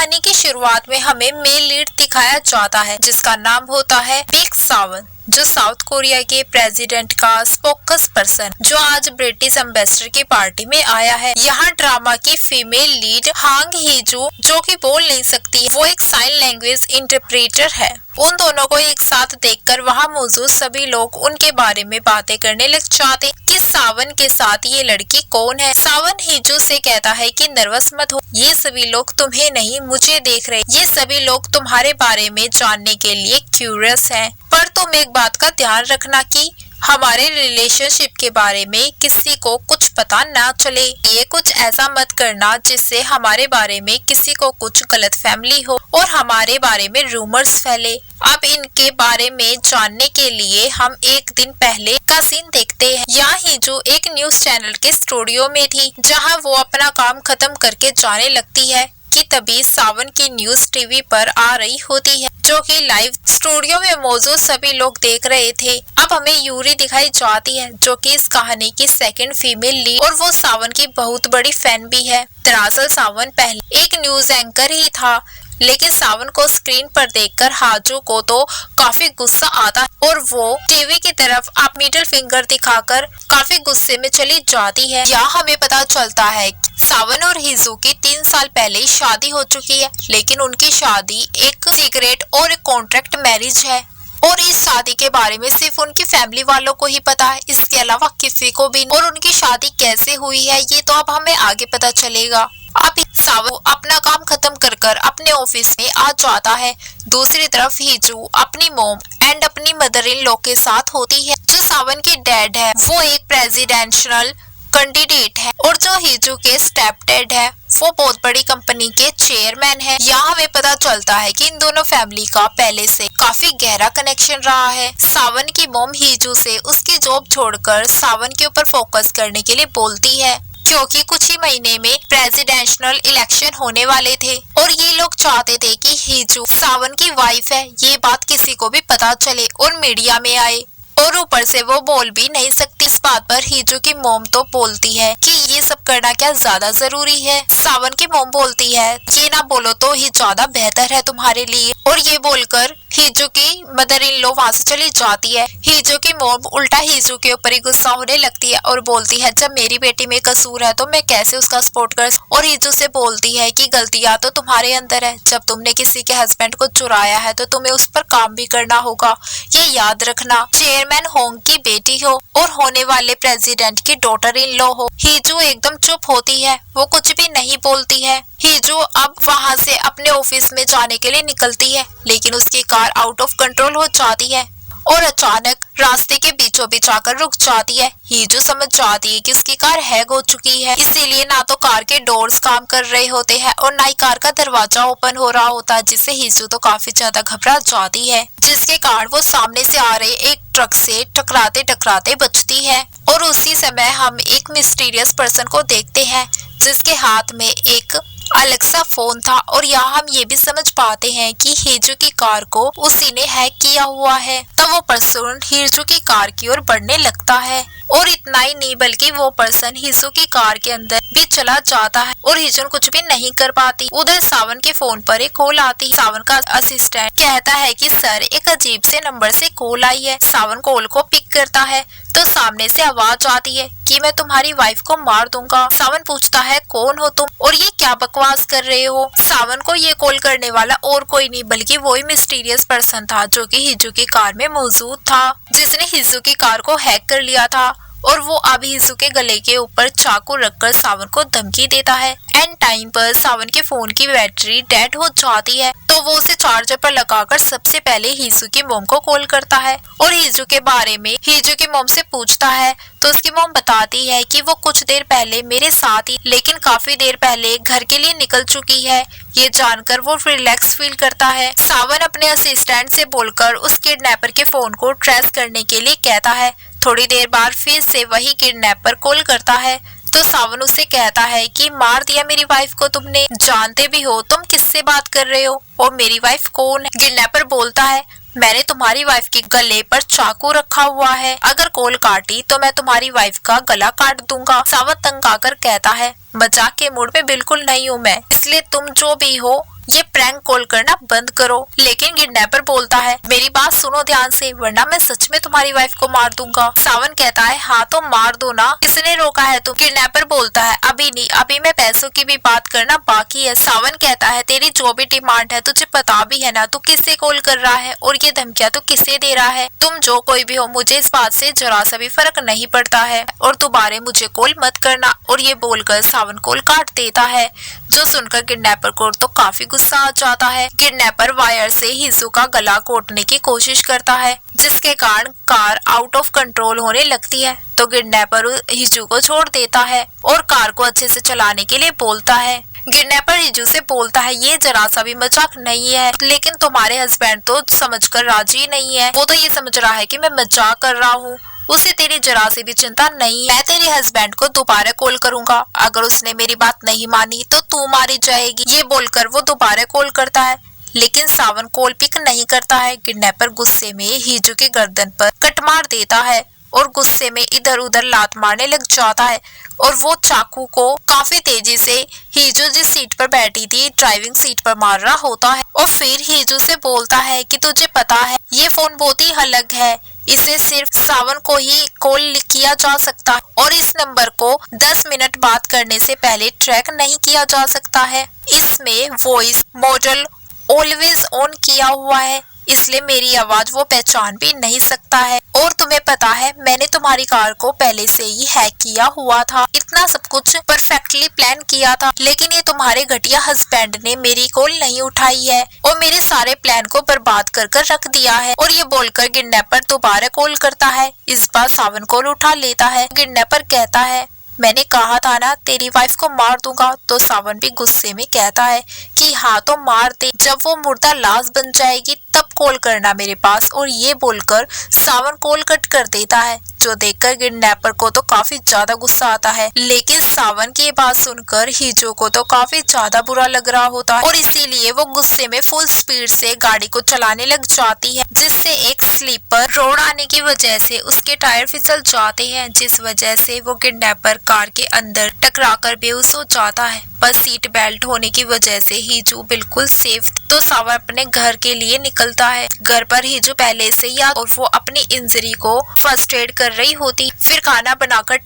कहानी की शुरुआत में हमें मेल लीड दिखाया जाता है जिसका नाम होता है बिग सावन, जो साउथ कोरिया के प्रेसिडेंट का स्पोकस पर्सन, जो आज ब्रिटिश एम्बेसडर की पार्टी में आया है। यहाँ ड्रामा की फीमेल लीड हांग हीजू, जो कि बोल नहीं सकती, वो एक साइन लैंग्वेज इंटरप्रेटर है। उन दोनों को एक साथ देखकर वहाँ मौजूद सभी लोग उनके बारे में बातें करने लग जाते कि सावन के साथ ये लड़की कौन है। सावन हीजू से कहता है कि नर्वस मत हो, ये सभी लोग तुम्हें नहीं मुझे देख रहे, ये सभी लोग तुम्हारे बारे में जानने के लिए क्यूरियस हैं। पर तुम एक बात का ध्यान रखना कि हमारे रिलेशनशिप के बारे में किसी को कुछ पता ना चले। ये कुछ ऐसा मत करना जिससे हमारे बारे में किसी को कुछ गलतफहमी हो और हमारे बारे में रूमर्स फैले। अब इनके बारे में जानने के लिए हम एक दिन पहले का सीन देखते हैं। यहाँ हीजू एक न्यूज चैनल के स्टूडियो में थी, जहाँ वो अपना काम खत्म करके जाने लगती है कि तभी सावन की न्यूज टीवी पर आ रही होती है, जो कि लाइव स्टूडियो में मौजूद सभी लोग देख रहे थे। अब हमें यूरी दिखाई जाती है, जो कि इस कहानी की सेकंड फीमेल लीड, और वो सावन की बहुत बड़ी फैन भी है। दरअसल सावन पहले एक न्यूज एंकर ही था, लेकिन सावन को स्क्रीन पर देखकर हाजू को तो काफी गुस्सा आता है और वो टीवी की तरफ आप मिडिल फिंगर दिखाकर काफी गुस्से में चली जाती है। यहाँ हमें पता चलता है सावन और हीजू की 3 साल पहले शादी हो चुकी है, लेकिन उनकी शादी एक सीक्रेट और एक कॉन्ट्रैक्ट मैरिज है और इस शादी के बारे में सिर्फ उनकी फैमिली वालों को ही पता है, इसके अलावा किसी को भी। और उनकी शादी कैसे हुई है ये तो अब हमें आगे पता चलेगा। अब सावन अपना काम खत्म कर अपने ऑफिस में आ जाता है। दूसरी तरफ हीजू अपनी मॉम एंड अपनी मदर इन लॉ के साथ होती है। जो सावन की डैड है वो एक प्रेसिडेंशियल कैंडिडेट है और जो हीजू के स्टेप डैड है वो बहुत बड़ी कंपनी के चेयरमैन है। यहाँ हमें पता चलता है कि इन दोनों फैमिली का पहले से काफी गहरा कनेक्शन रहा है। सावन की मॉम हीजू से उसकी जॉब छोड़कर सावन के ऊपर फोकस करने के लिए बोलती है, क्योंकि कुछ ही महीने में प्रेसिडेंशियल इलेक्शन होने वाले थे और ये लोग चाहते थे कि हीजू सावन की वाइफ है ये बात किसी को भी पता चले और मीडिया में आए। और ऊपर से वो बोल भी नहीं सकती। इस बात पर हीजू की मॉम तो बोलती है कि ये सब करना क्या ज्यादा जरूरी है। सावन की मॉम बोलती है ये ना बोलो तो ही ज्यादा बेहतर है तुम्हारे लिए, और ये बोलकर हीजू की मदर इन लॉ वहाँ से चली जाती है। हीजू की मॉम उल्टा हीजू के ऊपर ही गुस्सा होने लगती है और बोलती है जब मेरी बेटी में कसूर है तो मैं कैसे उसका सपोर्ट कर। और हीजू से बोलती है कि गलतियां तो तुम्हारे अंदर है, जब तुमने किसी के हस्बैंड को चुराया है तो तुम्हें उस पर काम भी करना होगा, ये याद रखना। चेयरमैन होंग की बेटी हो और होने वाले प्रेसिडेंट की डॉटर इन लॉ हो। हीजू एकदम चुप होती है, वो कुछ भी नहीं बोलती है। हीजू अब वहाँ से अपने ऑफिस में जाने के लिए निकलती है, लेकिन उसकी कार आउट ऑफ कंट्रोल हो जाती है और अचानक रास्ते के बीचों बीच आकर रुक जाती है। हीजू समझ जाती है कि उसकी कार हैक हो चुकी है, इसीलिए ना तो कार के डोर्स काम कर रहे होते हैं और ना ही कार का दरवाजा ओपन हो रहा होता है, जिससे हीजू तो काफी ज्यादा घबरा जाती है, जिसके कारण वो सामने से आ रहे एक ट्रक से टकराते टकराते बचती है। और उसी समय हम एक मिस्टीरियस पर्सन को देखते हैं जिसके हाथ में एक अलेक्सा फोन था और यहाँ हम ये भी समझ पाते हैं कि हीजू की कार को उसी ने हैक किया हुआ है। तब वो पर्सन हीजू की कार की ओर बढ़ने लगता है और इतना ही नहीं बल्कि वो पर्सन हीजू की कार के अंदर भी चला जाता है और हीजू कुछ भी नहीं कर पाती। उधर सावन के फोन पर एक कॉल आती है। सावन का असिस्टेंट कहता है कि सर एक अजीब से नंबर से कॉल आई है। सावन कॉल को पिक करता है तो सामने से आवाज आती है कि मैं तुम्हारी वाइफ को मार दूंगा। सावन पूछता है कौन हो तुम और ये क्या बकवास कर रहे हो। सावन को ये कॉल करने वाला और कोई नहीं बल्कि वही मिस्टीरियस पर्सन था जो कि हीजू की कार में मौजूद था, जिसने हीजू की कार को हैक कर लिया था। और वो अब हीजू के गले के ऊपर चाकू रखकर सावन को धमकी देता है। एंड टाइम पर सावन के फोन की बैटरी डेड हो जाती है तो वो उसे चार्जर पर लगाकर सबसे पहले हीजू की मॉम को कॉल करता है और हीजू के बारे में हीजू की मॉम से पूछता है तो उसकी मॉम बताती है कि वो कुछ देर पहले मेरे साथ ही लेकिन काफी देर पहले घर के लिए निकल चुकी है। ये जानकर वो रिलैक्स फील करता है। सावन अपने असिस्टेंट से बोलकर उस किडनैपर के फोन को ट्रेस करने के लिए कहता है। थोड़ी देर बाद फिर से वही किडनैपर कॉल करता है तो सावन उससे कहता है कि मार दिया मेरी वाइफ को तुमने, जानते भी हो तुम किससे बात कर रहे हो और मेरी वाइफ कौन है। किडनैपर बोलता है मैंने तुम्हारी वाइफ के गले पर चाकू रखा हुआ है, अगर कॉल काटी तो मैं तुम्हारी वाइफ का गला काट दूंगा। सावन तंग आकर कहता है मजाक के मूड में बिल्कुल नहीं हूँ मैं, इसलिए तुम जो भी हो ये प्रैंक कॉल करना बंद करो। लेकिन किडनैपर बोलता है मेरी बात सुनो ध्यान से, वरना मैं सच में तुम्हारी वाइफ को मार दूंगा। सावन कहता है हाँ तो मार दो ना, किसने रोका है तुम? किडनैपर बोलता है अभी नहीं, अभी मैं पैसों की भी बात करना बाकी है। सावन कहता है तेरी जो भी डिमांड है तुझे पता भी है ना, तू किससे कॉल कर रहा है और ये धमकियां तू किसे दे रहा है? तुम जो कोई भी हो मुझे इस बात से जरा सा भी फर्क नहीं पड़ता है और दोबारा मुझे कॉल मत करना। और ये बोलकर सावन कॉल काट देता है, जो सुनकर किडनैपर को तो काफी गुस्सा आ जाता है। किडनैपर वायर से हिजू का गला घोटने की कोशिश करता है, जिसके कारण कार आउट ऑफ कंट्रोल होने लगती है। तो किडनैपर हिजू को छोड़ देता है और कार को अच्छे से चलाने के लिए बोलता है। किडनैपर हिजू से बोलता है ये जरा सा भी मजाक नहीं है, लेकिन तुम्हारे हस्बैंड तो समझकर राजी नहीं है। वो तो ये समझ रहा है कि मैं मजाक कर रहा हूँ, उसे तेरी जरा से भी चिंता नहीं है। मैं तेरे हस्बैंड को दोबारा कॉल करूंगा, अगर उसने मेरी बात नहीं मानी तो तू मारी जाएगी। ये बोलकर वो दोबारा कॉल करता है, लेकिन सावन कॉल पिक नहीं करता है। किडनैपर गुस्से में हिजू के गर्दन पर कट मार देता है और गुस्से में इधर उधर लात मारने लग जाता है और वो चाकू को काफी तेजी से हिजू जिस सीट पर बैठी थी ड्राइविंग सीट पर मार रहा होता है। और फिर हिजू से बोलता है कि तुझे पता है ये फोन बहुत ही अलग है, इसे सिर्फ सावन को ही कॉल किया जा सकता है और इस नंबर को 10 मिनट बात करने से पहले ट्रैक नहीं किया जा सकता है। इसमें वॉइस मॉडल ऑलवेज ऑन किया हुआ है, इसलिए मेरी आवाज वो पहचान भी नहीं सकता है। और तुम्हें पता है मैंने तुम्हारी कार को पहले से ही हैक किया हुआ था, इतना सब कुछ परफेक्टली प्लान किया था, लेकिन ये तुम्हारे घटिया हस्बैंड ने मेरी कॉल नहीं उठाई है और मेरे सारे प्लान को बर्बाद कर कर रख दिया है। और ये बोलकर किडनैपर दोबारा कॉल करता है, इस बार सावन कॉल उठा लेता है। किडनैपर कहता है मैंने कहा था ना तेरी वाइफ को मार दूंगा। तो सावन भी गुस्से में कहता है कि हाँ तो मार दे, जब वो मुर्दा लाश बन जाएगी तब कॉल करना मेरे पास। और ये बोलकर सावन कॉल कट कर देता है, जो देखकर किडनैपर को तो काफी ज्यादा गुस्सा आता है। लेकिन सावन की बात सुनकर हिजू को तो काफी ज्यादा बुरा लग रहा होता है और इसीलिए वो गुस्से में फुल स्पीड से गाड़ी को चलाने लग जाती है, जिससे एक स्लीपर रोड आने की वजह से उसके टायर फिसल जाते हैं, जिस वजह से वो किडनैपर कार के अंदर टकराकर बेहोश हो जाता है। बस सीट बेल्ट होने की वजह से हिजू बिल्कुल सेफ। तो सावन अपने घर के लिए निकलता है। घर पर हिजू पहले से ही और वो अपनी इंजरी को फर्स्ट एड कर रही होती, फिर खाना बनाकर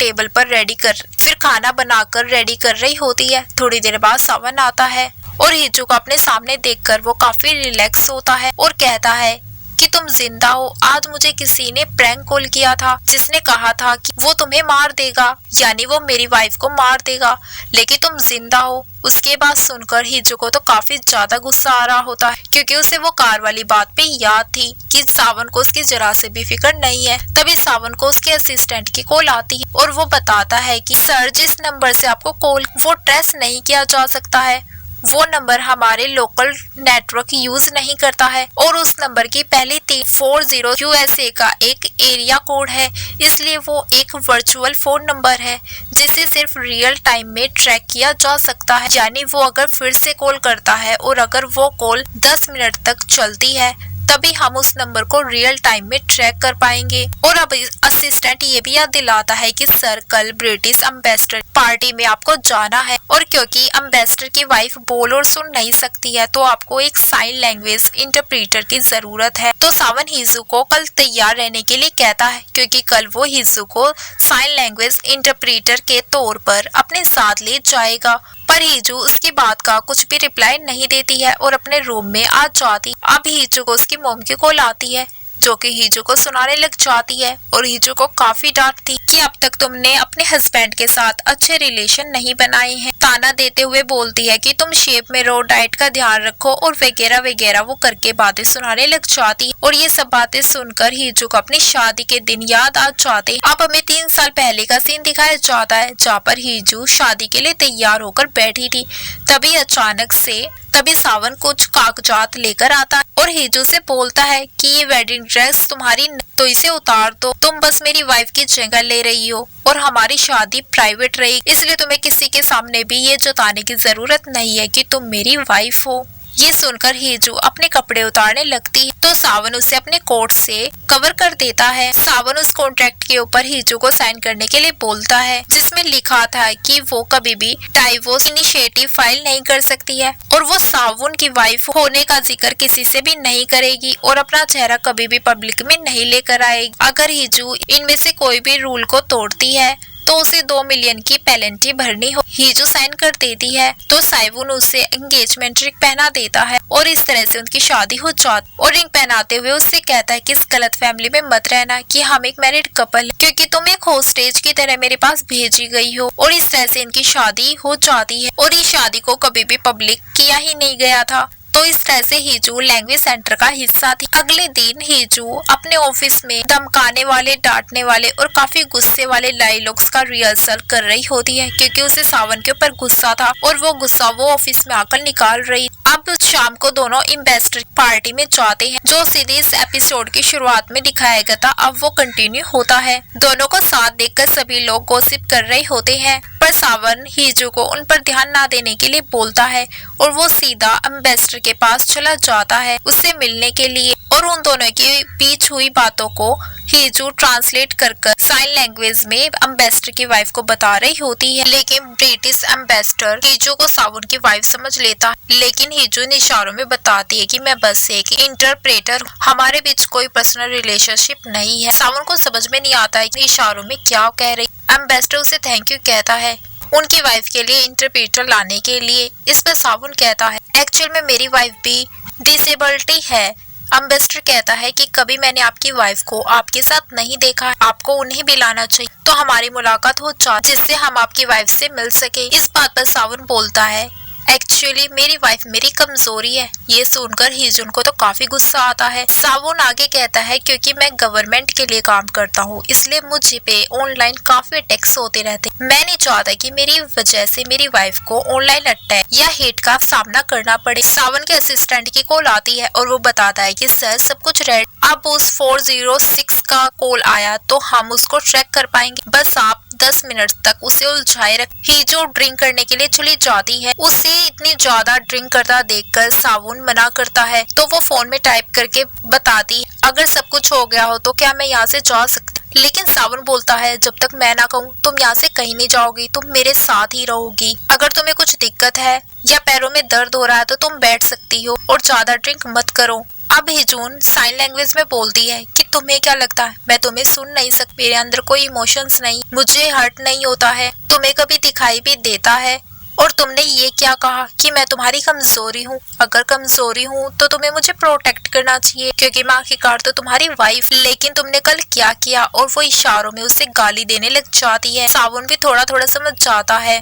रेडी कर रही होती है। थोड़ी देर बाद सावन आता है और हिजू को अपने सामने देखकर वो काफी रिलैक्स होता है और कहता है कि तुम जिंदा हो। आज मुझे किसी ने प्रैंक कॉल किया था, जिसने कहा था कि वो तुम्हें मार देगा, यानी वो मेरी वाइफ को मार देगा, लेकिन तुम जिंदा हो। उसके बाद सुनकर हिजू को तो काफी ज्यादा गुस्सा आ रहा होता है, क्योंकि उसे वो कार वाली बात पे याद थी कि सावन को उसकी जरा से भी फिक्र नहीं है। तभी सावन को उसके असिस्टेंट की कॉल आती है और वो बताता है कि सर जिस नंबर से आपको कॉल वो ट्रेस नहीं किया जा सकता है, वो नंबर हमारे लोकल नेटवर्क यूज नहीं करता है और उस नंबर की पहली 340 यूएसए का एक एरिया कोड है, इसलिए वो एक वर्चुअल फोन नंबर है जिसे सिर्फ रियल टाइम में ट्रैक किया जा सकता है। यानी वो अगर फिर से कॉल करता है और अगर वो कॉल 10 मिनट तक चलती है तभी हम उस नंबर को रियल टाइम में ट्रैक कर पाएंगे। और अब असिस्टेंट ये भी याद दिलाता है कि सर कल ब्रिटिश एम्बेसडर पार्टी में आपको जाना है और क्योंकि एम्बेसडर की वाइफ बोल और सुन नहीं सकती है तो आपको एक साइन लैंग्वेज इंटरप्रेटर की जरूरत है। तो सावन हिजू को कल तैयार रहने के लिए कहता है, क्योंकि कल वो हिजू को साइन लैंग्वेज इंटरप्रेटर के तौर पर अपने साथ ले जाएगा। पर हिजू उसकी बात का कुछ भी रिप्लाई नहीं देती है और अपने रूम में आ जाती। अब हिजू को उसकी मॉम की कॉल आती है, जो कि हिजू को सुनाने लग जाती है और हिजू को काफी डांटती कि अब तक तुमने अपने हस्बैंड के साथ अच्छे रिलेशन नहीं बनाए हैं। ताना देते हुए बोलती है कि तुम शेप में रहो, डाइट का ध्यान रखो और वगैरह वगैरह वो करके बातें सुनाने लग जाती। और ये सब बातें सुनकर हिजू को अपनी शादी के दिन याद आ जाते। अब हमें 3 साल पहले का सीन दिखाया जाता है, जहाँ पर हिजू शादी के लिए तैयार होकर बैठी थी। तभी सावन कुछ कागजात लेकर आता है और हिजू से बोलता है कि ये वेडिंग ड्रेस तुम्हारी तो इसे उतार दो, तुम बस मेरी वाइफ की जगह ले रही हो और हमारी शादी प्राइवेट रही, इसलिए तुम्हें किसी के सामने भी ये जताने की जरूरत नहीं है कि तुम मेरी वाइफ हो। ये सुनकर हीजू अपने कपड़े उतारने लगती है तो सावन उसे अपने कोट से कवर कर देता है। सावन उस कॉन्ट्रैक्ट के ऊपर हीजू को साइन करने के लिए बोलता है जिसमें लिखा था कि वो कभी भी डाइवोर्स इनिशिएटिव फाइल नहीं कर सकती है और वो सावन की वाइफ होने का जिक्र किसी से भी नहीं करेगी और अपना चेहरा कभी भी पब्लिक में नहीं लेकर आएगी। अगर हीजू इनमें से कोई भी रूल को तोड़ती है तो उसे 2 मिलियन की पेनल्टी भरनी हो। हीजू साइन कर देती है तो साइवुन उसे एंगेजमेंट रिंग पहना देता है और इस तरह से उनकी शादी हो जाती और रिंग पहनाते हुए उससे कहता है कि इस गलत फैमिली में मत रहना कि हम एक मैरिड कपल है क्योंकि तुम एक होस्टेज की तरह मेरे पास भेजी गई हो। और इस तरह से इनकी शादी हो जाती है और इस शादी को कभी भी पब्लिक किया ही नहीं गया था। तो इस तरह से हीजू लैंग्वेज सेंटर का हिस्सा थी। अगले दिन हीजू अपने ऑफिस में धमकाने वाले, डांटने वाले और काफी गुस्से वाले डायलॉग्स का रिहर्सल कर रही होती है क्योंकि उसे सावन के ऊपर गुस्सा था और वो गुस्सा वो ऑफिस में आकर निकाल रही। अब शाम को दोनों एम्बेसडर पार्टी में जाते हैं जो सीधे इस एपिसोड की शुरुआत में दिखाया गया था। अब वो कंटिन्यू होता है। दोनों को साथ देखकर सभी लोग गॉसिप कर रहे होते हैं पर सावन हीजू को उन पर ध्यान ना देने के लिए बोलता है और वो सीधा एम्बेसडर के पास चला जाता है उससे मिलने के लिए और उन दोनों के बीच हुई बातों को हीजू ट्रांसलेट कर साइन लैंग्वेज में एम्बेसडर की वाइफ को बता रही होती है। लेकिन ब्रिटिश एम्बेसडर हीजू को सावन की वाइफ समझ लेता है लेकिन हीजू ने इशारों में बताती है कि मैं बस एक इंटरप्रेटर, हमारे बीच कोई पर्सनल रिलेशनशिप नहीं है। सावन को समझ में नहीं आता है कि इशारों में क्या कह रही। एम्बेसडर उसे थैंक यू कहता है उनकी वाइफ के लिए इंटरप्रेटर लाने के लिए। इस पर सावन कहता है एक्चुअल में मेरी वाइफ भी डिसेबिलिटी है। एम्बेसडर कहता है कि कभी मैंने आपकी वाइफ को आपके साथ नहीं देखा है, आपको उन्हें भी लाना चाहिए तो हमारी मुलाकात हो जाए जिससे हम आपकी वाइफ से मिल सके। इस बात पर सावन बोलता है एक्चुअली मेरी वाइफ मेरी कमजोरी है। ये सुनकर हीजुन को तो काफी गुस्सा आता है। सावन आगे कहता है क्योंकि मैं गवर्नमेंट के लिए काम करता हूँ इसलिए मुझे पे ऑनलाइन काफी अटैक्स होते रहते। मैं नहीं चाहता कि मेरी वजह से मेरी वाइफ को ऑनलाइन अटैक या हेट का सामना करना पड़े। सावन के असिस्टेंट की कॉल आती है और वो बताता है कि सर सब कुछ रेडी। अब उस 406 का कॉल आया तो हम उसको ट्रैक कर पाएंगे, बस आप 10 मिनट तक उसे उलझाए रख। हीजू ड्रिंक करने के लिए चली जाती है। उसे इतनी ज्यादा ड्रिंक करता देखकर सावन मना करता है तो वो फोन में टाइप करके बताती है अगर सब कुछ हो गया हो तो क्या मैं यहाँ से जा सकती। लेकिन सावन बोलता है जब तक मैं ना कहूँ तुम यहाँ से कहीं नहीं जाओगी, तुम मेरे साथ ही रहोगी। अगर तुम्हें कुछ दिक्कत है या पैरों में दर्द हो रहा है तो तुम बैठ सकती हो और ज्यादा ड्रिंक मत करो। अब हीजून साइन लैंग्वेज में बोलती है कि तुम्हें क्या लगता है मैं तुम्हें सुन नहीं सकती, मेरे अंदर कोई इमोशंस नहीं, मुझे हर्ट नहीं होता है, तुम्हें कभी दिखाई भी देता है। और तुमने ये क्या कहा कि मैं तुम्हारी कमजोरी हूँ। अगर कमजोरी हूँ तो तुम्हें मुझे प्रोटेक्ट करना चाहिए क्योंकि मैं आखिरकार तो तुम्हारी वाइफ। लेकिन तुमने कल क्या किया। और वो इशारों में उसे गाली देने लग जाती है। सावन भी थोड़ा थोड़ा समझ जाता है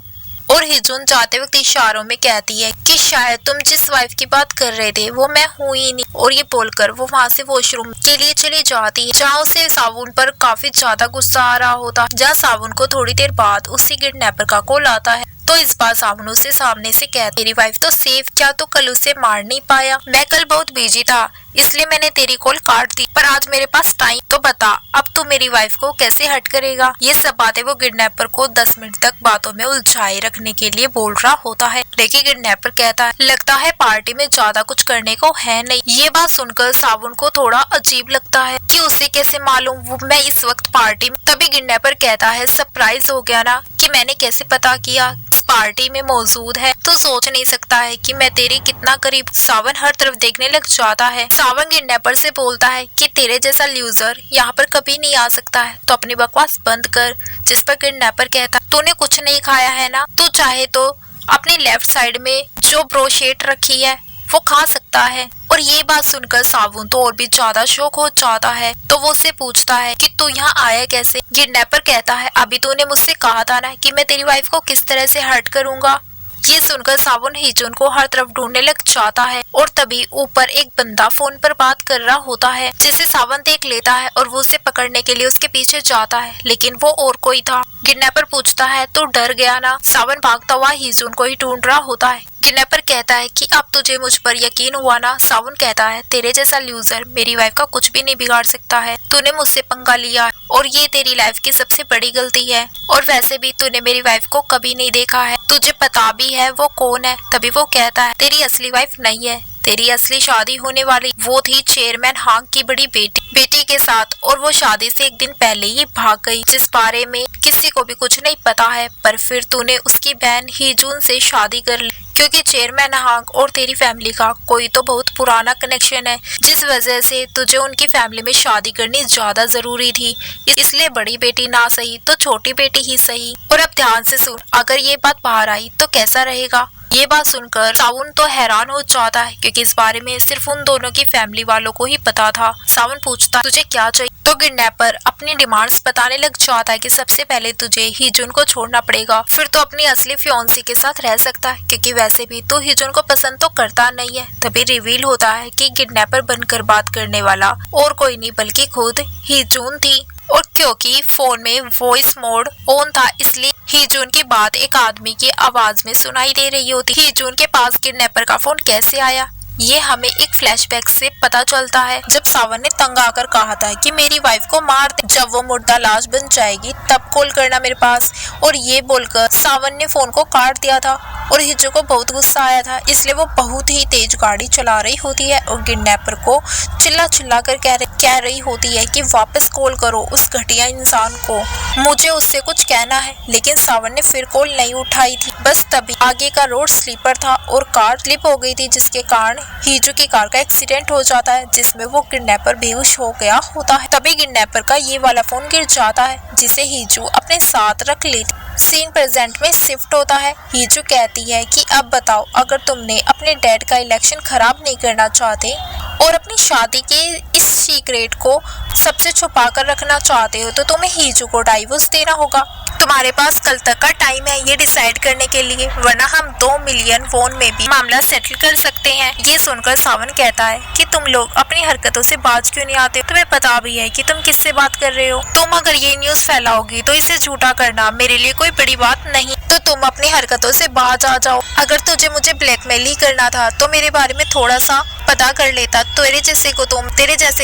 और हिजून जाते वक्त इशारों में कहती है कि शायद तुम जिस वाइफ की बात कर रहे थे वो मैं हूँ ही नहीं। और ये बोलकर वो वहाँ से वॉशरूम के लिए चली जाती है जहाँ उसे सावन पर काफी ज्यादा गुस्सा आ रहा होता। जहाँ सावन को थोड़ी देर बाद उसी किडनैपर का कॉल आता है तो इस बार सावन उसे सामने से कहती तेरी वाइफ तो सेफ, क्या तो कल उसे मार नहीं पाया। मैं कल बहुत बिजी था इसलिए मैंने तेरी कॉल काट दी पर आज मेरे पास टाइम, तो बता अब तू मेरी वाइफ को कैसे हर्ट करेगा। ये सब बातें वो किडनैपर को 10 मिनट तक बातों में उलझाए रखने के लिए बोल रहा होता है। लेकिन किडनैपर कहता है लगता है पार्टी में ज्यादा कुछ करने को है नहीं। ये बात सुनकर सावन को थोड़ा अजीब लगता है कि उसे कैसे मालूम वो मैं इस वक्त पार्टी में। तभी किडनैपर कहता है सरप्राइज हो गया ना कि मैंने कैसे पता किया पार्टी में मौजूद है, तो सोच नहीं सकता है कि मैं तेरे कितना करीब। सावन हर तरफ देखने लग जाता है। सावन किडनैपर से बोलता है कि तेरे जैसा लूजर यहाँ पर कभी नहीं आ सकता है तो अपनी बकवास बंद कर। जिस पर किडनैपर कहता तूने कुछ नहीं खाया है ना, तू चाहे तो अपनी लेफ्ट साइड में जो ब्रोशेट रखी है वो खा सकता है। और ये बात सुनकर सावन तो और भी ज्यादा शौक हो जाता है तो वो उससे पूछता है कि तू यहाँ आया कैसे। किडनैपर कहता है अभी तूने मुझसे कहा था ना कि मैं तेरी वाइफ को किस तरह से हर्ट करूंगा। ये सुनकर सावन हिजून को हर तरफ ढूंढने लग जाता है और तभी ऊपर एक बंदा फोन पर बात कर रहा होता है जिसे सावन देख लेता है और वो उसे पकड़ने के लिए उसके पीछे जाता है लेकिन वो और कोई था। किडनैपर पूछता है तो डर गया ना। सावन भागता हुआ हिजून को ही ढूंढ रहा होता है किडनैपर कहता है कि अब तुझे मुझ पर यकीन हुआ ना। सावन कहता है तेरे जैसा लूजर मेरी वाइफ का कुछ भी नहीं बिगाड़ सकता है। तूने मुझसे पंगा लिया और ये तेरी लाइफ की सबसे बड़ी गलती है। और वैसे भी तूने मेरी वाइफ को कभी नहीं देखा है, तुझे पता भी है वो कौन है। तभी वो कहता है तेरी असली वाइफ नहीं है, तेरी असली शादी होने वाली वो थी चेयरमैन हांग की बड़ी बेटी के साथ, और वो शादी से एक दिन पहले ही भाग गई, जिस बारे में किसी को भी कुछ नहीं पता है। पर फिर तूने उसकी बहन हीजून से शादी कर ली, क्योंकि चेयरमैन हांग और तेरी फैमिली का कोई तो बहुत पुराना कनेक्शन है, जिस वजह से तुझे उनकी फैमिली में शादी करनी ज्यादा जरूरी थी। इसलिए बड़ी बेटी ना सही तो छोटी बेटी ही सही। और अब ध्यान से सुन, अगर ये बात बाहर आई तो कैसा रहेगा। ये बात सुनकर सावन तो हैरान हो जाता है, क्योंकि इस बारे में सिर्फ उन दोनों की फैमिली वालों को ही पता था। सावन पूछता तुझे क्या चाहिए, तो किडनैपर अपनी डिमांड्स बताने लग जाता है कि सबसे पहले तुझे हीजुन को छोड़ना पड़ेगा, फिर तो अपनी असली फियांसी के साथ रह सकता है, क्योंकि वैसे भी तो हीजुन को पसंद तो करता नहीं है। तभी रिवील होता है कि किडनैपर बनकर बात करने वाला और कोई नहीं बल्कि खुद हीजुन थी। और क्योंकि फोन में वॉइस मोड ऑन था, इसलिए हीजून की बात एक आदमी की आवाज में सुनाई दे रही होती। हीजून के पास किडनैपर का फोन कैसे आया, ये हमें एक फ्लैशबैक से पता चलता है, जब सावन ने तंग आकर कहा था कि मेरी वाइफ को मार दे, जब वो मुर्दा लाश बन जाएगी तब कॉल करना मेरे पास। और ये बोलकर सावन ने फोन को काट दिया था। और हिजू को बहुत गुस्सा आया था, इसलिए वो बहुत ही तेज गाड़ी चला रही होती है और किडनैपर को चिल्ला कर कह रही होती है कि वापस कॉल करो उस घटिया इंसान को, मुझे उससे कुछ कहना है। लेकिन सावन ने फिर कॉल नहीं उठाई थी। बस तभी आगे का रोड स्लीपर था और कार स्लिप हो गई थी, जिसके कारण हीजू की कार का एक्सीडेंट हो जाता है, जिसमें वो किडनैपर बेहोश हो गया होता है। तभी किडनैपर का ये वाला फोन गिर जाता है, जिसे हीजू अपने साथ रख लेती। सीन प्रेजेंट में शिफ्ट होता है। हीजू कहती है कि अब बताओ, अगर तुमने अपने डैड का इलेक्शन खराब नहीं करना चाहते और अपनी शादी के इस सीक्रेट को सबसे छुपा कर रखना चाहते हो, तो तुम्हें हीजू को डाइवोर्स देना होगा। तुम्हारे पास कल तक का टाइम है ये डिसाइड करने के लिए, वरना हम 2 मिलियन वॉन में भी मामला सेटल कर सकते हैं। ये सुनकर सावन कहता है कि तुम लोग अपनी हरकतों से बाज क्यों नहीं आते, तुम्हें पता भी है कि तुम किससे बात कर रहे हो। तुम अगर ये न्यूज फैलाओगी तो इसे झूठा करना मेरे लिए कोई बड़ी बात नहीं, तो तुम अपनी हरकतों से बाज आ जाओ। अगर तुझे मुझे ब्लैकमेल ही करना था तो मेरे बारे में थोड़ा सा पता कर लेता। तेरे जैसे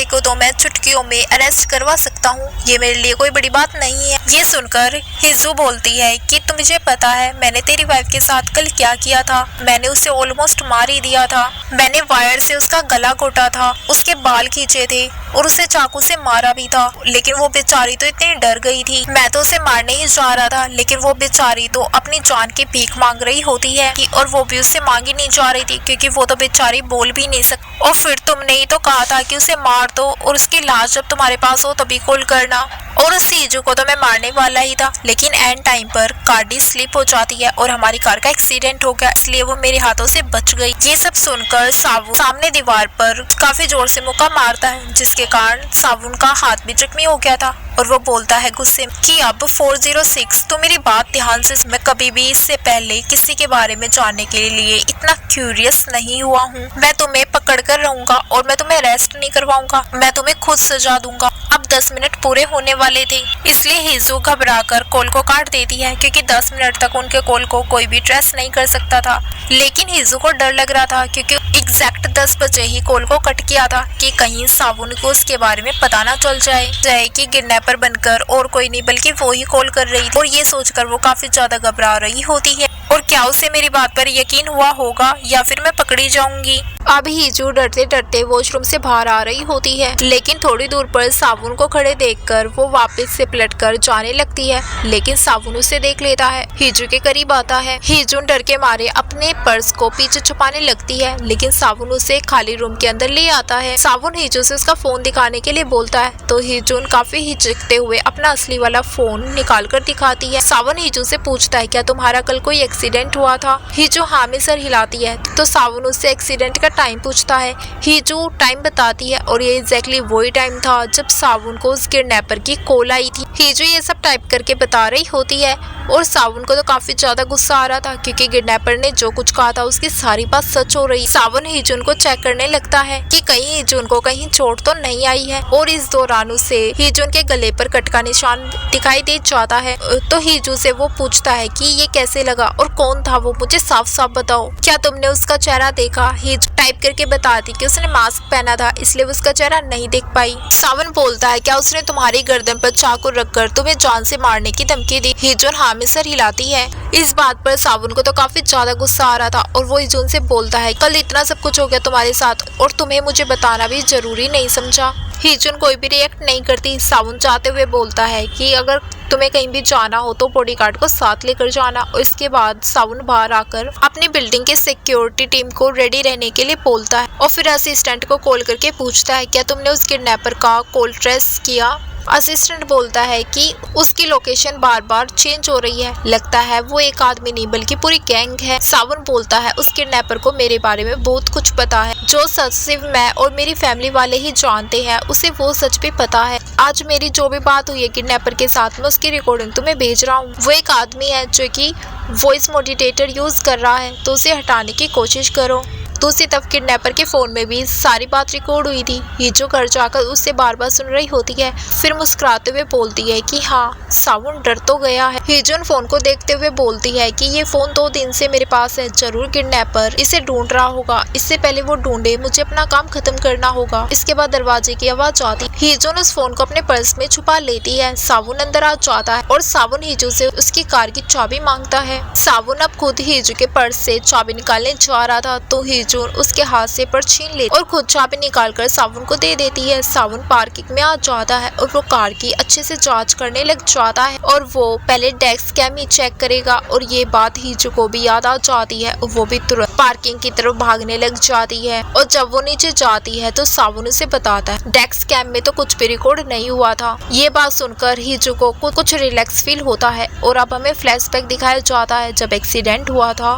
को तो मैं चुटकियों में अरेस्ट करवा सकता हूँ, ये मेरे लिए कोई बड़ी बात नहीं है। ये सुनकर हिजू बोलती है कि तुझे पता है मैंने तेरी वाइफ के साथ कल क्या किया था, मैंने उसे ऑलमोस्ट मार ही दिया था। मैंने वायर से उसका गला घोटा था, उसके बाल खींचे थे और उसे चाकू से मारा भी था, लेकिन वो बेचारी तो इतनी डर गई थी। मैं तो उसे मारने ही जा रहा था, लेकिन वो बेचारी तो अपनी जान की भीख मांग रही होती है और वो भी उससे मांगी नहीं जा रही थी, क्योंकि वो तो बेचारी बोल भी नहीं सकती। और फिर तुमने ही तो कहा था कि उसे मार दो और उसकी लाश जब तुम्हारे पास हो तभी कॉल करना। और उस हीजू को तो मैं मारने वाला ही था, लेकिन एंड टाइम पर गाड़ी स्लिप हो जाती है और हमारी कार का एक्सीडेंट हो गया, इसलिए वो मेरे हाथों से बच गई। ये सब सुनकर सावुन सामने दीवार पर काफी जोर से मुक्का मारता है, जिसके कारण सावुन का हाथ भी जख्मी हो गया था। और वो बोलता है गुस्से में कि अब 406 तो मेरी बात ध्यान से, मैं कभी भी इससे पहले किसी के बारे में जानने के लिए इतना क्यूरियस नहीं हुआ हूँ। मैं तुम्हें पकड़ कर रहूंगा और मैं तुम्हें अरेस्ट नहीं करवाऊंगा, मैं तुम्हें खुद सजा दूंगा। अब 10 मिनट पूरे होने वाले थे, इसलिए हिजू घबराकर कॉल को काट देती है, क्योंकि 10 मिनट तक उनके कॉल को कोई भी ट्रेस नहीं कर सकता था। लेकिन हिजू को डर लग रहा था, क्योंकि एग्जैक्ट 10 बजे ही कॉल को कट किया था कि कहीं सावुन को उसके बारे में पता ना चल जाए कि किडनैपर बनकर और कोई नहीं बल्कि वो ही कॉल कर रही थी। और ये सोचकर वो काफी ज्यादा घबरा रही होती है, और क्या उसे मेरी बात पर यकीन हुआ होगा या फिर मैं पकड़ी जाऊंगी। अब हिजू डरते डरते वॉशरूम से बाहर आ रही होती है, लेकिन थोड़ी दूर पर सावुन को खड़े देखकर वो वापस से पलटकर जाने लगती है, लेकिन सावुन उसे देख लेता है, हिजू के करीब आता है। हिजू डर के मारे अपने पर्स को पीछे छुपाने लगती है, लेकिन सावुन उसे खाली रूम के अंदर ले आता है। सावुन हिजू से उसका फोन दिखाने के लिए बोलता है, तो हिजू काफी हिचकते हुए अपना असली वाला फोन निकाल कर दिखाती है। सावुन हिजू से पूछता है क्या तुम्हारा कल कोई एक्सीडेंट हुआ था। हिजू हाँ में सर हिलाती है, तो सावुन उससे एक्सीडेंट का टाइम पूछता है। हिजू टाइम बताती है और ये एग्जैक्टली वही टाइम था जब सावुन को उस किडनैपर की कॉल आई थी। हीजो ये सब टाइप करके बता रही होती है और सावन को तो काफी ज्यादा गुस्सा आ रहा था क्योंकि किडनैपर ने जो कुछ कहा था उसकी सारी बात सच हो रही। सावन हीजुन को चेक करने लगता है कि कहीं हीजुन को कहीं चोट तो नहीं आई है और इस दौरान उसे हीजुन के गले पर कट का निशान दिखाई दे जाता है। तो हीजू से वो पूछता है कि ये कैसे लगा और कौन था वो, मुझे साफ साफ बताओ, क्या तुमने उसका चेहरा देखा? हीजू टाइप करके बताती कि उसने मास्क पहना था इसलिए उसका चेहरा नहीं देख पाई। सावन बोलता है क्या उसने तुम्हारी गर्दन पर चाकू रखकर तुम्हें जान से मारने की धमकी दी? हीजुन हाँ में सर हिलाती है। इस बात पर सावन को तो काफी ज्यादा गुस्सा आ रहा था और वो हीजुन से बोलता है कल इतना सब कुछ हो गया तुम्हारे साथ और तुम्हें मुझे बताना भी जरूरी नहीं समझा। हीजुन कोई भी रिएक्ट नहीं करती। सावन चाहते हुए बोलता है कि अगर तुम्हें कहीं भी जाना हो तो बॉडीगार्ड को साथ लेकर जाना। और इसके बाद सावन बाहर आकर अपनी बिल्डिंग के सिक्योरिटी टीम को रेडी रहने के लिए बोलता है और फिर असिस्टेंट को कॉल करके पूछता है क्या तुमने उस किडनैपर का कॉल ट्रेस किया? असिस्टेंट बोलता है कि उसकी लोकेशन बार बार चेंज हो रही है, लगता है वो एक आदमी नहीं बल्कि पूरी गैंग है। सावन बोलता है उस किडनैपर को मेरे बारे में बहुत कुछ पता है, जो सच सिर्फ मैं और मेरी फैमिली वाले ही जानते हैं, उसे वो सच भी पता है। आज मेरी जो भी बात हुई है किडनैपर के साथ में उसकी रिकॉर्डिंग तुम्हें भेज रहा हूँ। वो एक आदमी है जो कि वॉइस मॉड्यूलेटर यूज कर रहा है तो उसे हटाने की कोशिश करो। दूसरी तरफ किडनैपर के फोन में भी सारी बात रिकॉर्ड हुई थी। हीजो घर जाकर उससे बार बार सुन रही होती है, फिर मुस्कुराते हुए बोलती है कि हाँ सावन डर तो गया है। हीजो फोन को देखते हुए बोलती है कि ये फोन 2 दिन से मेरे पास है, जरूर किडनैपर इसे ढूंढ रहा होगा, इससे पहले वो ढूंढे मुझे अपना काम खत्म करना होगा। इसके बाद दरवाजे की आवाज आती, हीजो उस फोन को अपने पर्स में छुपा लेती है। सावन अंदर आ जाता है और सावन हीजो से उसकी कार की चाबी मांगता है। सावन अब खुद हीजो के पर्स से चाबी निकालने जा रहा था तो हीजो उसके हाथ से पर्स छीन लेती और खुद चाबी निकालकर सावन को दे देती है। सावन पार्किंग में आ जाता है और वो कार की अच्छे से जांच करने लग जाता है और वो पहले डेस्क कैम ही चेक करेगा और ये बात हीजो को भी याद आ जाती है और वो भी तुरंत पार्किंग की तरफ भागने लग जाती है। और जब वो नीचे जाती है तो सावन उसे बताता है डेस्क कैम में तो कुछ भी रिकॉर्ड नहीं हुआ था। ये बात सुनकर हीजो को कुछ रिलैक्स फील होता है और अब हमें फ्लैशबैक दिखाया जाता है जब एक्सीडेंट हुआ था।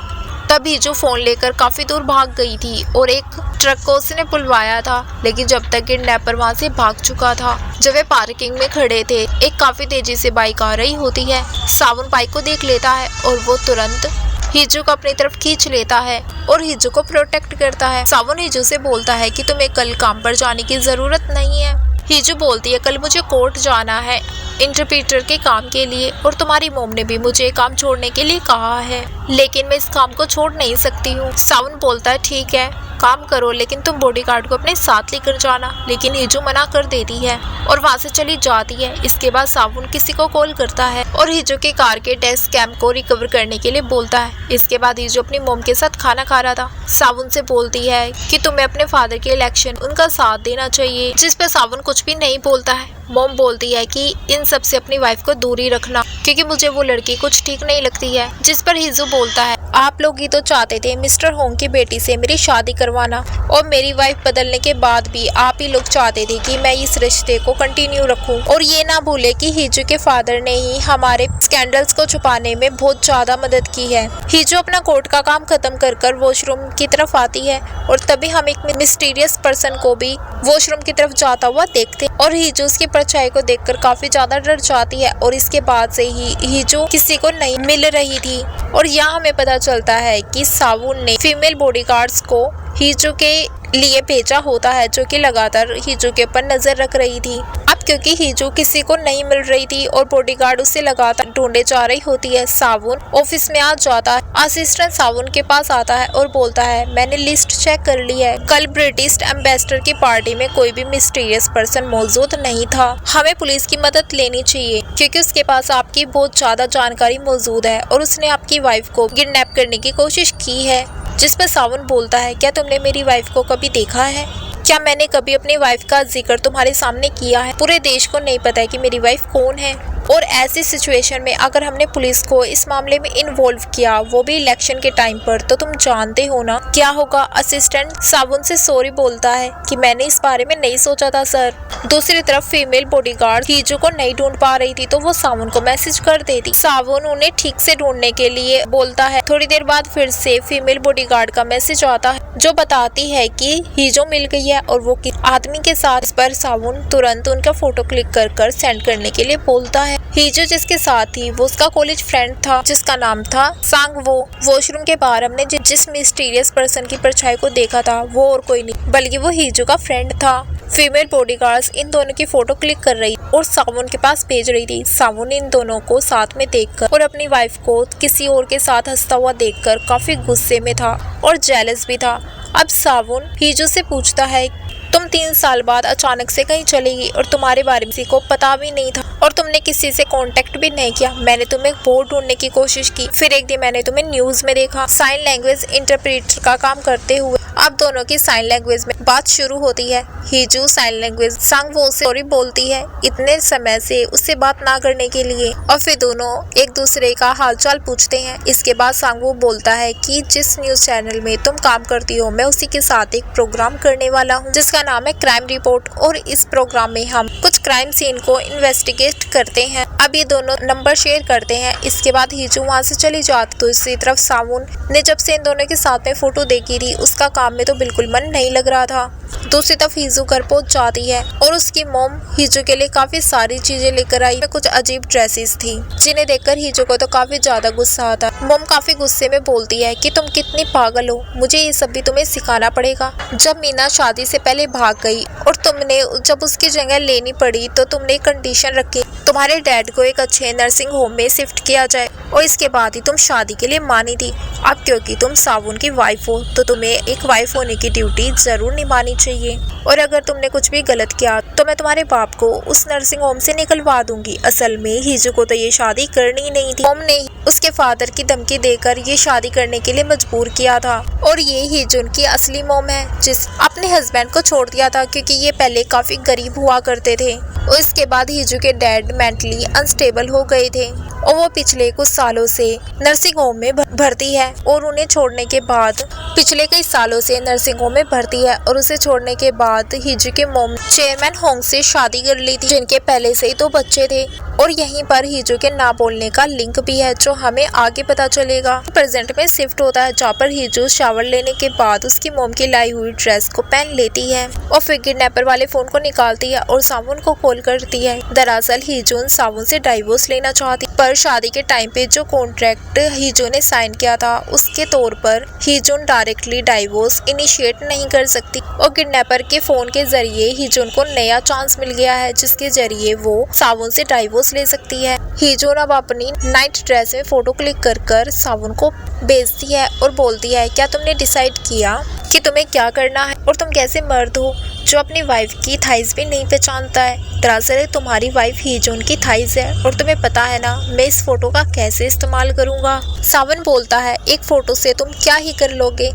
तब हीजो फोन लेकर काफी दूर भाग गई थी और एक ट्रक को उसने बुलवाया था, लेकिन जब तक किडनैपर वहां से भाग चुका था। जब वे पार्किंग में खड़े थे एक काफी तेजी से बाइक आ रही होती है। सावन बाइक को देख लेता है और वो तुरंत हीजो को अपनी तरफ खींच लेता है और हीजो को प्रोटेक्ट करता है। सावन हीजो से बोलता है कि तुम्हें कल काम पर जाने की जरूरत नहीं है। हीजो बोलती है कल मुझे कोर्ट जाना है इंटरप्रेटर के काम के लिए और तुम्हारी मोम ने भी मुझे काम छोड़ने के लिए कहा है, लेकिन मैं इस काम को छोड़ नहीं सकती हूँ। सावन बोलता है ठीक है काम करो लेकिन तुम बॉडीगार्ड को अपने साथ लेकर जाना, लेकिन हीजो मना कर देती है और वहाँ से चली जाती है। इसके बाद सावन किसी को कॉल करता है और हीजो के कार के डेस्क कैम को रिकवर करने के लिए बोलता है। इसके बाद हीजो अपनी मोम के साथ खाना खा रहा था। सावन से बोलती है कि तुम्हें अपने फादर के इलेक्शन उनका साथ देना चाहिए, जिस पर सावन कुछ भी नहीं बोलता है। मोम बोलती है कि इन सब से अपनी वाइफ को दूर ही रखना क्योंकि मुझे वो लड़की कुछ ठीक नहीं लगती है, जिस पर हीजो बोलता है आप लोग ही तो चाहते थे मिस्टर होंग की बेटी से मेरी शादी करवाना और मेरी वाइफ बदलने के बाद भी आप ही लोग चाहते थे कि मैं इस रिश्ते को कंटिन्यू रखूं। और ये ना भूले कि हीजो के फादर ने ही हमारे स्कैंडल्स को छुपाने में बहुत ज्यादा मदद की है। हीजो अपना कोर्ट का काम खत्म कर वॉशरूम की तरफ आती है और तभी हम एक मिस्टीरियस पर्सन को भी वॉशरूम की तरफ जाता हुआ देखते और हीजो उसकी परछाई को देखकर काफी ज्यादा डर जाती है और इसके बाद से ही हीजो किसी को नहीं मिल रही थी। और यहाँ हमें पता चलता है कि सावन ने फीमेल बॉडीगार्ड्स को हीजो के लिए भेजा होता है जो कि लगातार हीजो के ऊपर नजर रख रही थी। अब क्योंकि हीजो किसी को नहीं मिल रही थी और बॉडीगार्ड उसे लगातार ढूंढे जा रही होती है, सावन ऑफिस में आ जाता है। असिस्टेंट सावन के पास आता है और बोलता है मैंने लिस्ट चेक कर ली है, कल ब्रिटिश एम्बेसडर की पार्टी में कोई भी मिस्टीरियस पर्सन मौजूद नहीं था। हमें पुलिस की मदद लेनी चाहिए क्योंकि उसके पास आपकी बहुत ज्यादा जानकारी मौजूद है और उसने आपकी वाइफ को किडनैप करने की कोशिश की है। जिस पर सावन बोलता है क्या तुमने मेरी वाइफ को कभी देखा है? क्या मैंने कभी अपनी वाइफ का जिक्र तुम्हारे सामने किया है? पूरे देश को नहीं पता है कि मेरी वाइफ कौन है। और ऐसी सिचुएशन में अगर हमने पुलिस को इस मामले में इन्वॉल्व किया, वो भी इलेक्शन के टाइम पर, तो तुम जानते हो ना क्या होगा। असिस्टेंट सावन से सॉरी बोलता है कि मैंने इस बारे में नहीं सोचा था सर। दूसरी तरफ फीमेल बॉडीगार्ड हीजो को नहीं ढूंढ पा रही थी तो वो सावन को मैसेज कर देती। सावन उन्हें ठीक से ढूंढने के लिए बोलता है। थोड़ी देर बाद फिर से फीमेल बॉडीगार्ड का मैसेज आता है जो बताती है कि हीजो मिल गई है और वो किस आदमी के साथ। इस पर सावन तुरंत उनका फोटो क्लिक कर सेंड करने के लिए बोलता है। है। हीजो जिसके साथ थी वो उसका कॉलेज फ्रेंड था जिसका नाम था सांगवो। वॉशरूम के बाहर हमने जिस मिस्टीरियस पर्सन की परछाई को देखा था वो और कोई नहीं बल्कि वो हीजो का फ्रेंड था। फीमेल बॉडीगार्ड्स इन दोनों की फोटो क्लिक कर रही और सावुन के पास भेज रही थी। सावुन इन दोनों को साथ में देखकर और अपनी वाइफ को किसी और के साथ हंसता हुआ देखकर काफी गुस्से में था और जेलस भी था। अब सावुन हीजो से पूछता है, तुम 3 साल बाद अचानक से कहीं चली गई और तुम्हारे बारे में किसी को पता भी नहीं था और तुमने किसी से कांटेक्ट भी नहीं किया। मैंने तुम्हें बहुत ढूंढने की कोशिश की, फिर एक दिन मैंने तुम्हें न्यूज में देखा साइन लैंग्वेज इंटरप्रेटर का काम करते हुए। अब दोनों की साइन लैंग्वेज में बात शुरू होती है। हीजो साइन लैंग्वेज सांगवो से सॉरी बोलती है इतने समय से उससे बात ना करने के लिए और फिर दोनों एक दूसरे का हालचाल पूछते हैं। इसके बाद सांगवो बोलता है कि जिस न्यूज चैनल में तुम काम करती हो मैं उसी के साथ एक प्रोग्राम करने वाला हूँ जिसका नाम है क्राइम रिपोर्ट और इस प्रोग्राम में हम कुछ क्राइम सीन को इन्वेस्टिगेट करते हैं। अब ये दोनों नंबर शेयर करते हैं। इसके बाद हीजो वहाँ से चली जाती। तो दूसरी तरफ सावुन ने जब से इन दोनों के साथ में फोटो देखी थी उसका काम में तो बिल्कुल मन नहीं लग रहा था। दूसरी तरफ हीजो घर पहुंच जाती है और उसकी मॉम हीजो के लिए काफी सारी चीजें लेकर आई। कुछ अजीब ड्रेसेस थी जिन्हें देखकर हीजो को तो काफी ज्यादा गुस्सा आता। मॉम काफी गुस्से में बोलती है कि तुम कितनी पागल हो, मुझे ये सब भी तुम्हें सिखाना पड़ेगा। जब मीना शादी से पहले भाग गई और तुमने जब उसकी जगह लेनी पड़ी तो तुमने कंडीशन रखी तुम्हारे डैड को एक अच्छे नर्सिंग होम में शिफ्ट किया जाए और इसके बाद ही तुम शादी के लिए मानी थी। अब क्योंकि तुम सावुन की वाइफ हो तो तुम्हें एक वाइफ होने की ड्यूटी जरूर निभानी चाहिए और अगर तुमने कुछ भी गलत किया तो मैं तुम्हारे बाप को उस नर्सिंग होम से निकलवा दूंगी। असल में हीजो को तो ये शादी करनी नहीं थी। मॉम ने उसके फादर की धमकी देकर ये शादी करने के लिए मजबूर किया था और ये हीजो की असली मॉम है जिस अपने हस्बैंड को छोड़ दिया था क्योंकि ये पहले काफी गरीब हुआ करते थे और इसके बाद हीजो के डैड मेंटली अनस्टेबल हो गए थे और वो पिछले कुछ सालों से नर्सिंग होम में भर्ती है और उन्हें छोड़ने के बाद पिछले कई सालों से नर्सिंग होम में भर्ती है और उसे छोड़ने के बाद हीजो के मॉम चेयरमैन होंग से शादी कर ली थी जिनके पहले से ही 2 बच्चे थे और यहीं पर हीजो के ना बोलने का लिंक भी है जो हमें आगे पता चलेगा। प्रेजेंट में शिफ्ट होता है जहाँ पर हीजो शावर लेने के बाद उसकी मॉम की लाई हुई ड्रेस को पहन लेती है और फिर किडनैपर वाले फोन को निकालती है और सावुन को कॉल करती है। दरअसल हीजो सावुन से डाइवोर्स लेना चाहती पर शादी के टाइम पे जो कॉन्ट्रैक्ट हीजो ने साइन किया था उसके तौर पर हीजो डायरेक्टली डाइवोर्स इनिशिएट नहीं कर सकती और किडनैपर के फोन के जरिए हीजो को नया चांस मिल गया है जिसके जरिए वो सावुन से डाइवोर्स ले सकती है। हीजो अब अपनी नाइट ड्रेस में फोटो क्लिक कर सावुन को भेजती है और बोलती है, क्या तुमने डिसाइड किया कि तुम्हें क्या करना है और तुम कैसे मर्द हो जो अपनी वाइफ की थाइज भी नहीं पहचानता है। दरअसल तुम्हारी वाइफ हीजो की थाइज है और तुम्हें पता है ना मैं इस फोटो का कैसे इस्तेमाल करूंगा। सावन बोलता है, एक फोटो से तुम क्या ही कर लोगे।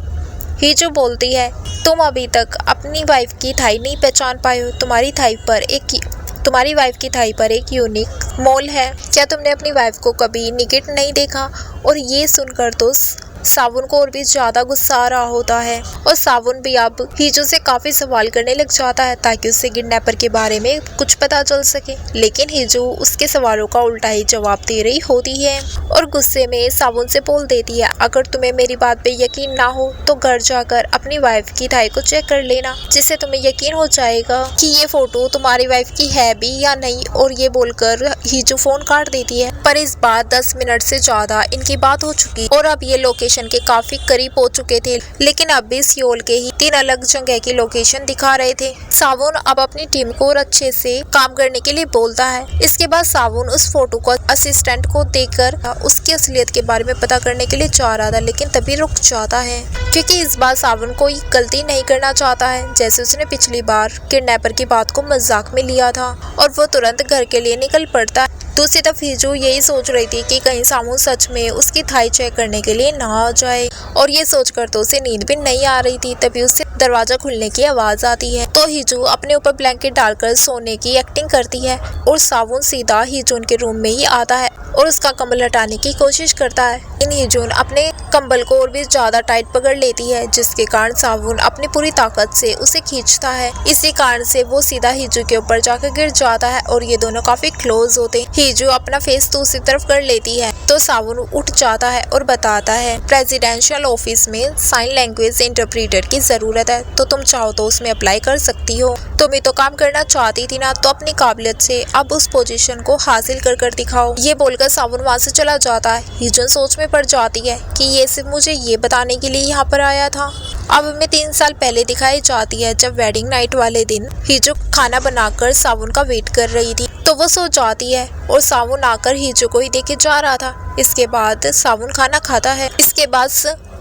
हीजो बोलती है, तुम अभी तक अपनी वाइफ की थाई नहीं पहचान पाए हो। तुम्हारी वाइफ की थाई पर एक यूनिक मोल है। क्या तुमने अपनी वाइफ को कभी निकेट नहीं देखा। और ये सुनकर तो सावुन को और भी ज्यादा गुस्सा आ रहा होता है और सावुन भी अब हीजो से काफी सवाल करने लग जाता है ताकि उससे किडनैपर के बारे में कुछ पता चल सके, लेकिन हीजो उसके सवालों का उल्टा ही जवाब दे रही होती है और गुस्से में सावुन से बोल देती है, अगर तुम्हें मेरी बात पे यकीन ना हो तो घर जाकर अपनी वाइफ की थाई को चेक कर लेना, जिससे तुम्हें यकीन हो जाएगा कि ये फोटो तुम्हारी वाइफ की है भी या नहीं। और ये बोलकर हीजो फोन काट देती है। पर इस बार 10 मिनट से ज्यादा इनकी बात हो चुकी और अब ये लोकेशन के काफी करीब हो चुके थे, लेकिन अब भी सियोल के ही 3 अलग जगह की लोकेशन दिखा रहे थे। सावुन अब अपनी टीम को और अच्छे से काम करने के लिए बोलता है। इसके बाद सावुन उस फोटो को असिस्टेंट को देकर उसकी असलियत के बारे में पता करने के लिए जा रहा था, लेकिन तभी रुक जाता है क्योंकि इस बार सावुन कोई गलती नहीं करना चाहता है, जैसे उसने पिछली बार किडनैपर की बात को मजाक में लिया था और वो तुरंत घर के लिए निकल पड़ता है। दूसरी तरफ हीजो यही सोच रही थी कि कहीं सावुन सच में उसकी थाई चेक करने के लिए ना आ जाए और ये सोचकर तो उसे नींद भी नहीं आ रही थी। तभी उससे दरवाजा खुलने की आवाज आती है तो हीजो अपने ऊपर ब्लैंकेट डालकर सोने की एक्टिंग करती है और सावुन सीधा हीजो के रूम में ही आता है और उसका कंबल हटाने की कोशिश करता है। इन हीजो अपने कंबल को और भी ज्यादा टाइट पकड़ लेती है, जिसके कारण सावुन अपनी पूरी ताकत से उसे खींचता है। इसी कारण से वो सीधा हीजो के ऊपर जाकर गिर जाता है और ये दोनों काफी क्लोज होते हैं। हीजू अपना फेस दूसरी तरफ कर लेती है तो सावन उठ जाता है और बताता है प्रेसिडेंशियल ऑफिस में साइन लैंग्वेज इंटरप्रेटर की जरूरत है, तो तुम चाहो तो उसमें अप्लाई कर सकती हो। तुम ही तो काम करना चाहती थी ना, तो अपनी काबिलियत से अब उस पोजीशन को हासिल कर दिखाओ। ये बोलकर सावन वहाँ से चला जाता है। हीजन सोच में पड़ जाती है कि ये सिर्फ मुझे ये बताने के लिए यहाँ पर आया था। अब हमें 3 साल पहले दिखाई जाती है जब वेडिंग नाइट वाले दिन हीजो खाना बनाकर सावन का वेट कर रही थी, तो वो सो जाती है और सावन आकर हीजो को ही देखे जा रहा था। इसके बाद सावन खाना खाता है। इसके बाद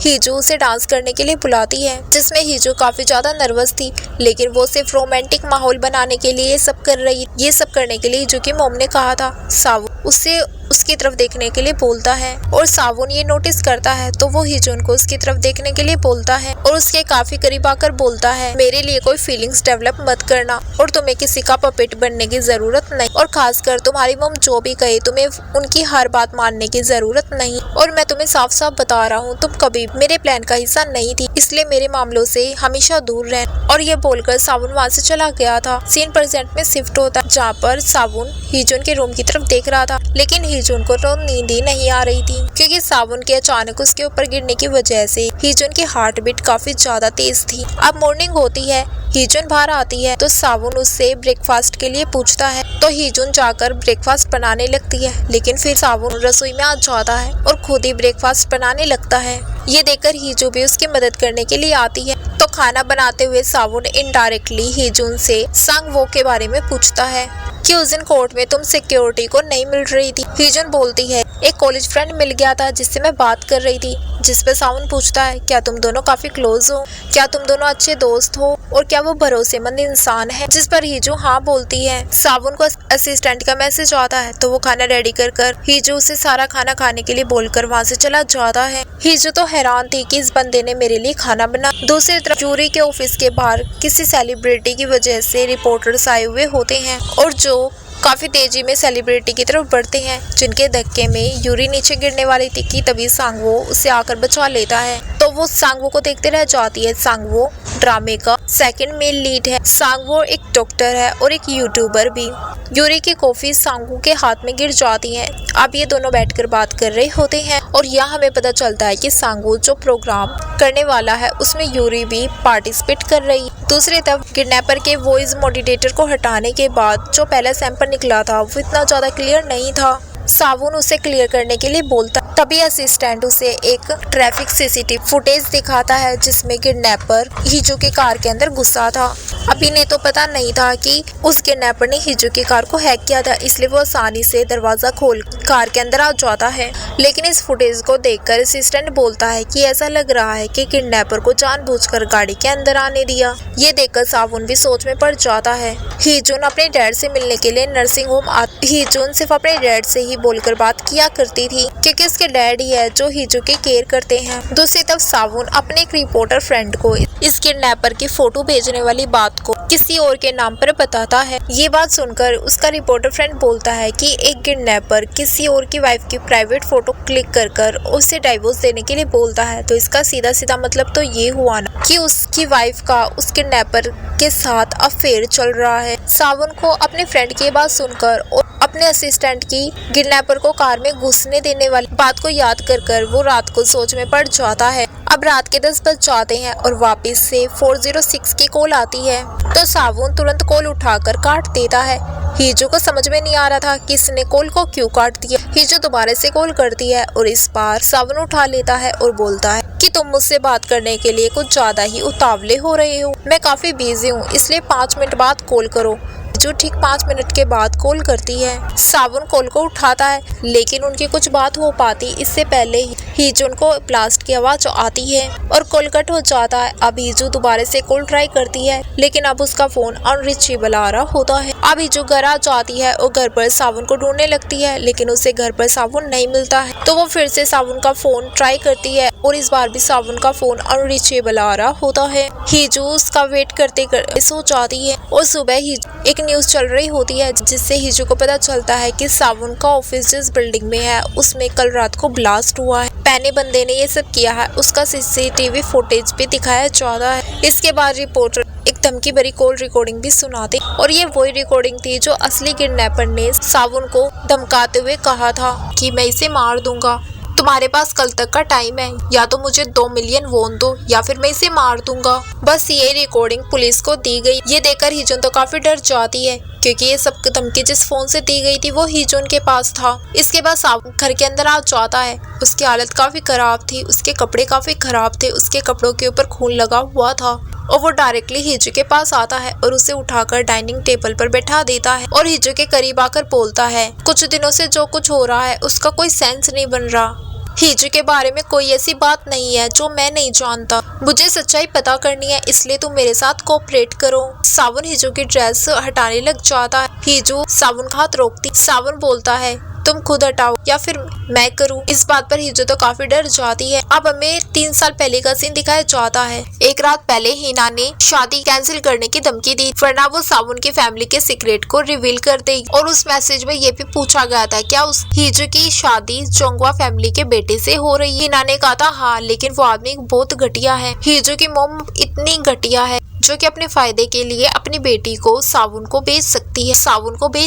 हीजो उसे डांस करने के लिए बुलाती है, जिसमें हीजो काफी ज्यादा नर्वस थी, लेकिन वो सिर्फ रोमांटिक माहौल बनाने के लिए ये सब कर रही। ये सब करने के लिए जो कि मोम ने कहा था। सावन उससे उसकी तरफ देखने के लिए बोलता है और सावन ये नोटिस करता है, तो वो हीजोन को उसकी तरफ देखने के लिए बोलता है और उसके काफी करीब आकर बोलता है, मेरे लिए कोई फीलिंग्स डेवलप मत करना और तुम्हें किसी का पपेट बनने की जरूरत नहीं, और खासकर तुम्हारी मम जो भी कहे तुम्हें उनकी हर बात मानने की जरूरत नहीं। और मैं तुम्हें साफ साफ बता रहा हूँ, तुम कभी मेरे प्लान का हिस्सा नहीं थी, इसलिए मेरे मामलों से हमेशा दूर रह। और ये बोलकर सावन वहाँ से चला गया था। सीन प्रेजेंट में शिफ्ट होता, जहाँ पर सावन हीजोन के रूम की तरफ देख रहा था, लेकिन हीजोन को तो नींद ही नहीं आ रही थी, क्योंकि सावन के अचानक उसके ऊपर गिरने की वजह से हीजोन की हार्ट बीट काफी ज्यादा तेज थी। अब मॉर्निंग होती है, हीजोन बाहर आती है तो सावन उससे ब्रेकफास्ट के लिए पूछता है, तो हीजोन जाकर ब्रेकफास्ट बनाने लगती है, लेकिन फिर सावन रसोई में आ जाता है और खुद ही ब्रेकफास्ट बनाने लगता है। ये देखकर हीजो भी उसकी मदद करने के लिए आती है, तो खाना बनाते हुए सावन इनडायरेक्टली हीजोन से सांगवो के बारे में पूछता है कि उस दिन कोर्ट में तुम सिक्योरिटी को नहीं मिल रही थी। हीजोन बोलती है, एक कॉलेज फ्रेंड मिल गया था जिससे मैं बात कर रही थी, जिस पे सावन पूछता है, क्या तुम दोनों काफी क्लोज हो, क्या तुम दोनों अच्छे दोस्त हो और क्या वो भरोसेमंद इंसान है, जिस पर हीजो हाँ बोलती है। सावन को असिस्टेंट का मैसेज आता है, तो वो खाना रेडी कर हीजो उसे सारा खाना खाने के लिए बोलकर वहाँ से चला जाता है। हीजो तो हैरान थी कि इस बंदे ने मेरे लिए खाना बना। दूसरी तरफ जूरी के ऑफिस के बाहर किसी सेलिब्रिटी की वजह से रिपोर्टर्स आए हुए होते हैं और जो काफी तेजी में सेलिब्रिटी की तरफ बढ़ते हैं, जिनके धक्के में यूरी नीचे गिरने वाली थी कि तभी सांगवो उसे आकर बचा लेता है, तो वो सांगवो को देखते रह जाती है। सांगवो ड्रामे का सेकंड मेन लीड है। सांगवो एक डॉक्टर है और एक यूट्यूबर भी। यूरी की कॉफी सांगवो के हाथ में गिर जाती है। अब ये दोनों बैठकर बात कर रहे होते हैं और यहाँ हमें पता चलता है कि सांगवो जो प्रोग्राम करने वाला है उसमें यूरी भी पार्टिसिपेट कर रही। दूसरी तरफ किडनैपर के वॉइस मॉड्यूलेटर को हटाने के बाद जो पहला सैंपल निकला था वो इतना ज्यादा क्लियर नहीं था। सावन उसे क्लियर करने के लिए बोलता, तभी असिस्टेंट उसे एक ट्रैफिक सीसीटीवी फुटेज दिखाता है जिसमें किडनैपर हीजो के कार के अंदर घुसा था। अभी ने तो पता नहीं था कि उस किडनैपर ने हीजो की कार को हैक किया था, इसलिए वो आसानी से दरवाजा खोल कार के अंदर आ जाता है। लेकिन इस फुटेज को देखकर असिस्टेंट बोलता है कि ऐसा लग रहा है कि किडनैपर को जानबूझकर गाड़ी के अंदर आने दिया। ये देखकर सावन भी सोच में पड़ जाता है। हीजोन अपने डैड से मिलने के लिए नर्सिंग होम हीजोन सिर्फ अपने डैड से ही बोलकर बात किया करती थी, क्योंकि उसके डैड ही है जो हीजो की केयर करते हैं। दूसरी तरफ सावन अपने एक रिपोर्टर फ्रेंड को इस किडनैपर की फोटो भेजने वाली बात को किसी और के नाम पर बताता है। ये बात सुनकर उसका रिपोर्टर फ्रेंड बोलता है कि एक किडनैपर किसी और की वाइफ की प्राइवेट फोटो क्लिक कर उसे डाइवोर्स देने के लिए बोलता है, तो इसका सीधा सीधा मतलब तो ये हुआ ना कि उसकी वाइफ का उस किडनैपर के साथ अफेयर चल रहा है। सावन को अपने फ्रेंड की बात सुनकर और अपने असिस्टेंट की किडनैपर को कार में घुसने देने वाली बात को याद कर वो रात को सोच में पड़ जाता है। अब रात के 10 बज जाते हैं और वापस से 406 की कॉल आती है, तो सावन तुरंत कॉल उठाकर काट देता है। हीजो को समझ में नहीं आ रहा था कि इसने कॉल को क्यों काट दिया। हीजो दोबारा से कॉल करती है और इस बार सावन उठा लेता है और बोलता है कि तुम मुझसे बात करने के लिए कुछ ज्यादा ही उतावले हो रहे हो, मैं काफी बिजी हूँ, इसलिए 5 मिनट बाद कॉल करो। जो ठीक 5 मिनट के बाद कॉल करती है। सावन कॉल को उठाता है, लेकिन उनकी कुछ बात हो पाती इससे पहले ही हीजोन को ब्लास्ट की आवाज आती है और कॉल कट हो जाता है। अब हीजो दोबारा से कॉल ट्राई करती है, लेकिन अब उसका फोन अनरीचेबल आ रहा होता है। अब हीजो घर आ जाती है और घर पर सावन को ढूंढने लगती है, लेकिन उसे घर पर सावन नहीं मिलता है, तो वो फिर से सावन का फोन ट्राई करती है और इस बार भी सावन का फोन अनरीचेबल आ रहा होता है। हीजो उसका वेट करते सो जाती है और सुबह एक न्यूज चल रही होती है, जिससे हीजो को पता चलता है कि सावन का ऑफिस जिस बिल्डिंग में है उसमें कल रात को ब्लास्ट हुआ है। पहले बंदे ने ये सब किया है, उसका सीसीटीवी फुटेज भी दिखाया जाता है। इसके बाद रिपोर्टर एक धमकी भरी कॉल रिकॉर्डिंग भी सुना दी। और ये वही रिकॉर्डिंग थी जो असली किडनैपर ने सावन को धमकाते हुए कहा था कि मैं इसे मार दूंगा, तुम्हारे पास कल तक का टाइम है, या तो मुझे 2 मिलियन वोन दो या फिर मैं इसे मार दूंगा। बस ये रिकॉर्डिंग पुलिस को दी गई। ये देखकर हिजुन तो काफी डर जाती है क्योंकि ये सब धमकी जिस फोन से दी गई थी वो हिजुन के पास था। इसके बाद सावन घर के अंदर आ जाता है। उसकी हालत काफी खराब थी, उसके कपड़े काफी खराब थे, उसके कपड़ों के ऊपर खून लगा हुआ था। और वो डायरेक्टली हिजू के पास आता है और उसे उठाकर डाइनिंग टेबल पर बैठा देता है और हिजू के करीब आकर बोलता है, कुछ दिनों से जो कुछ हो रहा है उसका कोई सेंस नहीं बन रहा। हिजू के बारे में कोई ऐसी बात नहीं है जो मैं नहीं जानता। मुझे सच्चाई पता करनी है, इसलिए तुम मेरे साथ कोऑपरेट करो। सावन हिजू की ड्रेस हटाने लग जाता है। हिजू सावन का हाथ रोकती। सावन बोलता है, तुम खुद हटाओ या फिर मैं करूं। इस बात पर हिजू तो काफी डर जाती है। अब हमें 3 साल पहले का सीन दिखाया जाता है। एक रात पहले हिना ने शादी कैंसिल करने की धमकी दी, वरना वो सावन की फैमिली के सीक्रेट को रिवील कर देगी। और उस मैसेज में ये भी पूछा गया था, क्या उस हिजू की शादी जोंगवा फैमिली के बेटे से हो रही है। हिना ने कहा था हाँ, लेकिन वो आदमी बहुत घटिया है। हिजू की मॉम इतनी घटिया है जो कि अपने फायदे के लिए अपनी बेटी को सावन को बेच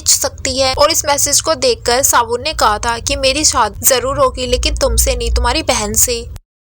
सकती है। और इस मैसेज को देखकर सावन ने कहा था कि मेरी शादी जरूर होगी, लेकिन तुमसे नहीं, तुम्हारी बहन से।